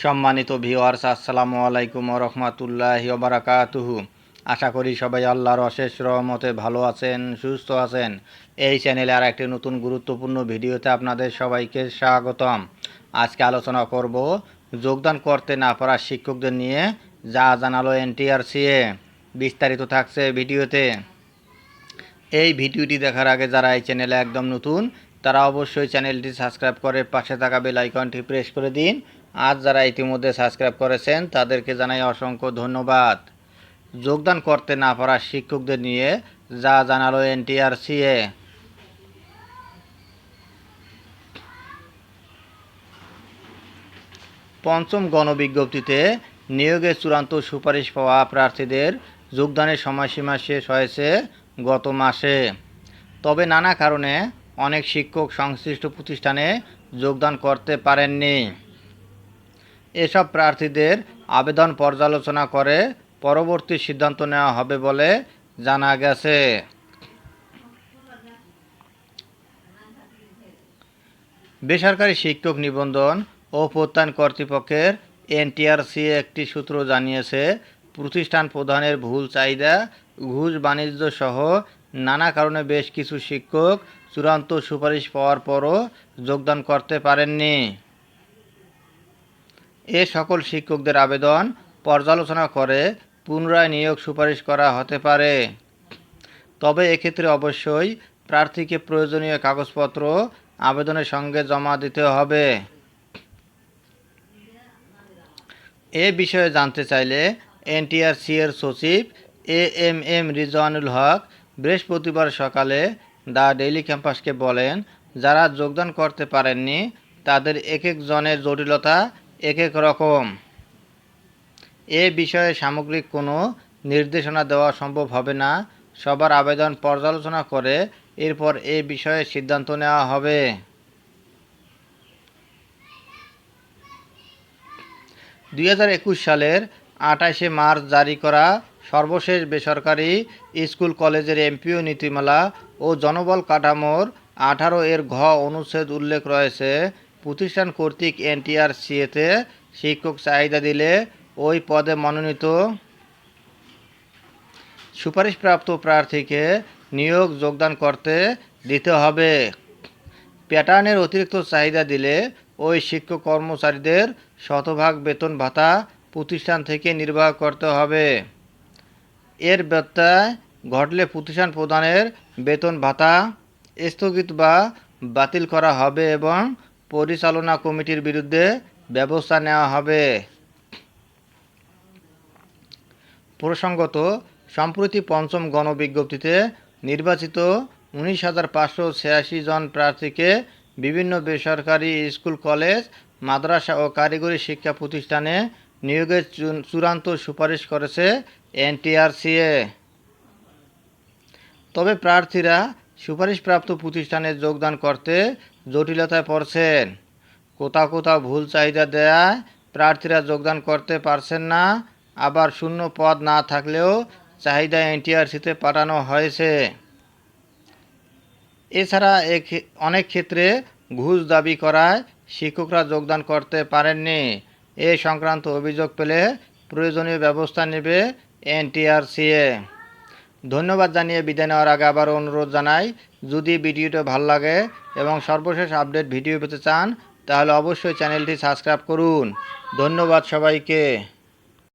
সম্মানিত ভিউয়ার্স, আসসালামু আলাইকুম ওয়া রাহমাতুল্লাহি ওয়া বারাকাতুহু। আশা করি সবাই আল্লাহর অশেষ রহমতে ভালো আছেন, সুস্থ আছেন। এই চ্যানেলে আর একটি নতুন গুরুত্বপূর্ণ ভিডিওতে আপনাদের সবাইকে স্বাগতম। আজকে আলোচনা করব যোগদান করতে না পারা শিক্ষকদের নিয়ে যা জানালো এনটিআরসিএ। বিস্তারিত থাকছে ভিডিওতে। এই ভিডিওটি দেখার আগে যারা এই চ্যানেলে একদম নতুন তারা অবশ্যই চ্যানেলটি সাবস্ক্রাইব করে পাশে থাকা বেল আইকনটি প্রেস করে দিন। আর যারা ইতিমধ্যে সাবস্ক্রাইব করেছেন তাদেরকে জানাই অসংখ্য ধন্যবাদ। যোগদান করতে না পারা শিক্ষকদের নিয়ে যা জানালো এনটিআরসিএ। পঞ্চম গণবিজ্ঞপ্তিতে নিয়োগের চূড়ান্ত সুপারিশ পাওয়া প্রার্থীদের যোগদানের সময়সীমা শেষ হয়েছে গত মাসে। তবে নানা কারণে অনেক শিক্ষক সংশ্লিষ্ট প্রতিষ্ঠানে যোগদান করতে পারেননি। এসব প্রার্থীদের আবেদন পর্যালোচনা করে পরবর্তী সিদ্ধান্ত নেওয়া হবে বলে জানা গেছে। বেসরকারি শিক্ষক নিবন্ধন ও প্রত্যয়ন কর্তৃপক্ষের এনটিআরসিএ একটি সূত্র জানিয়েছে, প্রতিষ্ঠান প্রধানের ভুল চাহিদা, ঘুষ বাণিজ্য সহ নানা কারণে বেশ কিছু শিক্ষক চূড়ান্ত সুপারিশ পাওয়ার পরও যোগদান করতে পারেননি। এ সকল শিক্ষকদের আবেদন পর্যালোচনা করে পুনরায় নিয়োগ সুপারিশ করা হতে পারে। তবে এক্ষেত্রে অবশ্যই প্রার্থীকে প্রয়োজনীয় কাগজপত্র আবেদনের সঙ্গে জমা দিতে হবে। এ বিষয়ে জানতে চাইলে এনটিআরসিএর সচিব এএমএম রিজওয়ানুল হক বৃহস্পতিবার সকালে দ্য ডেইলি ক্যাম্পাসকে বলেন, যারা যোগদান করতে পারেননি তাদের এক একজনের জটিলতা এক এক রকম। এ বিষয়ে সামগ্রিক কোনো নির্দেশনা দেওয়া সম্ভব হবে না। সবার আবেদন পর্যালোচনা করে এরপর এ বিষয়ে সিদ্ধান্ত নেওয়া হবে। 2021 সালের 28 মার্চ জারি করা সর্বশেষ বেসরকারি স্কুল কলেজের এমপিও নীতিমালা ও জনবল কাঠামোর 18 এর ঘ অনুচ্ছেদ উল্লেখ রয়েছে, প্রতিষ্ঠান কর্তৃক এনটিআরসিএতে শিক্ষক চাহিদা দিলে ওই পদে মনোনীত সুপারিশপ্রাপ্ত প্রার্থীকে নিয়োগ যোগদান করতে দিতে হবে। প্যাটার্নের অতিরিক্ত চাহিদা দিলে ওই শিক্ষক কর্মচারীদের শতভাগ বেতন ভাতা প্রতিষ্ঠান থেকে নির্বাহ করতে হবে। এর ব্যত্যয় ঘটলে প্রতিষ্ঠান প্রদানের বেতন ভাতা স্থগিত বা বাতিল করা হবে এবং পরিচালনা কমিটির বিরুদ্ধে ব্যবস্থা নেওয়া হবে। প্রসঙ্গত, সম্প্রতি পঞ্চম গণবিজ্ঞপ্তিতে নির্বাচিত 19,586 জন প্রার্থীকে বিভিন্ন বেসরকারি স্কুল, কলেজ, মাদ্রাসা ও কারিগরি শিক্ষা প্রতিষ্ঠানে নিয়োগের চূড়ান্ত সুপারিশ করেছে এনটিআরসিএ। তবে প্রার্থীরা সুপারিশপ্রাপ্ত প্রতিষ্ঠানে যোগদান করতে জটিলতায় পড়ছেন। কোথাও কোথাও ভুল চাহিদা দেয়ায় প্রার্থীরা যোগদান করতে পারছেন না, আবার শূন্য পদ না থাকলেও চাহিদা এনটিআরসিতে পাঠানো হয়েছে। এছাড়া অনেক ক্ষেত্রে ঘুষ দাবি করায় শিক্ষকরা যোগদান করতে পারেননি। এ সংক্রান্ত অভিযোগ পেলে প্রয়োজনীয় ব্যবস্থা নেবে এনটিআরসিএ। ধন্যবাদ জানিয়ে বিদায় নেওয়ার আগে আবার অনুরোধ জানাই, যদি ভিডিওটা ভালো লাগে এবং সর্বশেষ আপডেট ভিডিও পেতে চান তাহলে অবশ্যই চ্যানেলটি সাবস্ক্রাইব করুন। ধন্যবাদ সবাইকে।